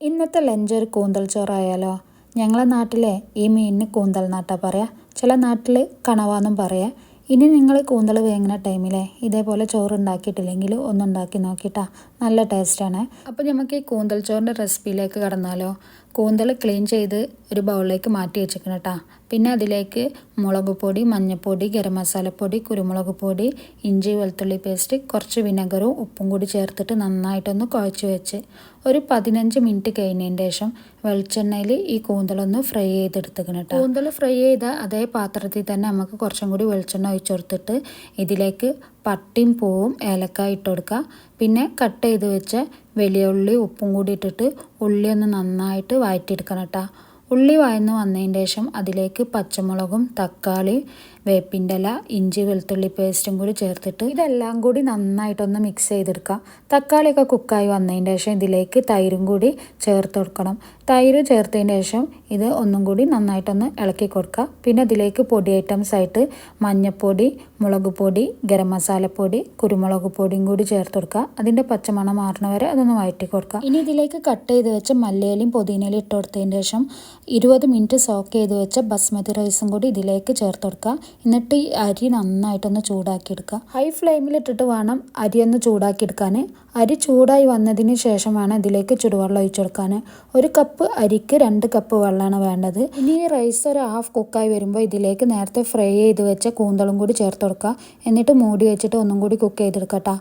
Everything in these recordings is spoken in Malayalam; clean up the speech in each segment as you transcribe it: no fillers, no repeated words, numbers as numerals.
ഇന്നത്തെ ലഞ്ച് ഒരു കൂന്തൽ ചോറായാലോ? ഞങ്ങളെ നാട്ടിലെ ഈ മീനിന് കൂന്തൽ നാട്ടാ പറയാ, ചില നാട്ടിൽ കണവാന്നും പറയാ. ഇനി നിങ്ങൾ കൂന്തൽ വേങ്ങുന്ന ടൈമിലെ ഇതേപോലെ ചോറ് ഉണ്ടാക്കിയിട്ടില്ലെങ്കിൽ ഒന്നുണ്ടാക്കി നോക്കിയിട്ടാ, നല്ല ടേസ്റ്റാണ്. അപ്പോൾ നമുക്ക് ഈ കൂന്തൽ ചോറിൻ്റെ റെസിപ്പിയിലേക്ക് കടന്നാലോ? കൂന്തൽ ക്ലീൻ ചെയ്ത് ഒരു ബൗളിലേക്ക് മാറ്റി വെച്ചിരിക്കണം കേട്ടോ. പിന്നെ അതിലേക്ക് മുളക് പൊടി, മഞ്ഞൾപ്പൊടി, ഗരം മസാലപ്പൊടി, കുരുമുളക് പൊടി, ഇഞ്ചി വെളുത്തുള്ളി പേസ്റ്റ്, കുറച്ച് വിനെഗറും ഉപ്പും കൂടി ചേർത്തിട്ട് നന്നായിട്ടൊന്ന് കുഴച്ച് വെച്ച് ഒരു 15 മിനിറ്റ് കഴിഞ്ഞതിന് ശേഷം വെളിച്ചെണ്ണയിൽ ഈ കൂന്തലൊന്ന് ഫ്രൈ ചെയ്തെടുത്തിക്കണം കേട്ടോ. കൂന്തൽ ഫ്രൈ ചെയ്ത അതേ പാത്രത്തിൽ തന്നെ നമുക്ക് കുറച്ചും കൂടി വെളിച്ചെണ്ണ ഒഴിച്ച് കൊടുത്തിട്ട് ഇതിലേക്ക് പട്ടയും പൂവും ഏലക്കായ ഇട്ട് കൊടുക്കുക. പിന്നെ കട്ട് ചെയ്ത് വെച്ച വലിയ ഉള്ളി ഉപ്പും കൂടി ഇട്ടിട്ട് ഉള്ളി ഒന്ന് നന്നായിട്ട് വഴറ്റിയെടുക്കണം കേട്ടോ. ഉള്ളി വഴന്ന് വന്നതിന് ശേഷം അതിലേക്ക് പച്ചമുളകും തക്കാളി, വേപ്പിൻ്റെ ഇല, ഇഞ്ചി വെളുത്തുള്ളി പേസ്റ്റും കൂടി ചേർത്തിട്ട് ഇതെല്ലാം കൂടി നന്നായിട്ടൊന്ന് മിക്സ് ചെയ്തെടുക്കാം. തക്കാളിയൊക്കെ കുക്കായി വന്നതിന് ശേഷം ഇതിലേക്ക് തൈരും കൂടി ചേർത്ത് കൊടുക്കണം. തൈര് ചേർത്തതിന് ശേഷം ഇത് ഒന്നും കൂടി നന്നായിട്ടൊന്ന് ഇളക്കി കൊടുക്കുക. പിന്നെ ഇതിലേക്ക് പൊടി ഐറ്റംസ് ആയിട്ട് മഞ്ഞൾപ്പൊടി, മുളക് പൊടി, ഗരം മസാലപ്പൊടി, കുരുമുളക് പൊടിയും കൂടി ചേർത്ത് കൊടുക്കുക. അതിൻ്റെ പച്ചമണം മാറണ വരെ അതൊന്ന് വഴറ്റി കൊടുക്കുക. ഇനി ഇതിലേക്ക് കട്ട് ചെയ്ത് വെച്ച മല്ലിയിലയും പുതിനയിലയും ഇട്ട് കൊടുത്തതിന് ശേഷം 20 മിനിറ്റ് സോക്ക് ചെയ്ത് വെച്ച ബസ്മതി റൈസും കൂടി ഇതിലേക്ക് ചേർത്ത് കൊടുക്കുക. എന്നിട്ട് ഈ അരി നന്നായിട്ടൊന്ന് ചൂടാക്കി എടുക്കുക. ഹൈ ഫ്ലെയിമിലിട്ടിട്ട് വേണം അരി ഒന്ന് ചൂടാക്കി എടുക്കാൻ. അരി ചൂടായി വന്നതിന് ശേഷം വേണം ഇതിലേക്ക് ചുടുവെള്ളം ഒഴിച്ചു കൊടുക്കാൻ. ഒരു കപ്പ് അരിക്ക് 2 കപ്പ് വെള്ളമാണ് വേണ്ടത്. ഇനി ഈ റൈസ് ഒരു ഹാഫ് കുക്കായി വരുമ്പോൾ ഇതിലേക്ക് നേരത്തെ ഫ്രൈ ചെയ്ത് വെച്ച കൂന്തളും കൂടി ചേർത്ത് കൊടുക്കുക. എന്നിട്ട് മൂടി വെച്ചിട്ട് ഒന്നും കൂടി കുക്ക് ചെയ്തെടുക്കട്ടോ.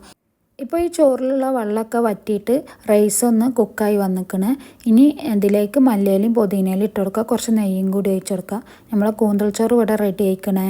ഇപ്പോൾ ഈ ചോറിലുള്ള വെള്ളമൊക്കെ വറ്റിയിട്ട് റൈസ് ഒന്ന് കുക്കായി വന്നിക്കണേ. ഇനി ഇതിലേക്ക് മല്ലിയിലയും പുതിനയിലയും ഇട്ട് കൊടുക്കുക. കുറച്ച് നെയ്യും കൂടി ഒഴിച്ച് കൊടുക്കുക. നമ്മളെ കൂന്തൽ ചോറ് ഇവിടെ റെഡി ആയിക്കണേ.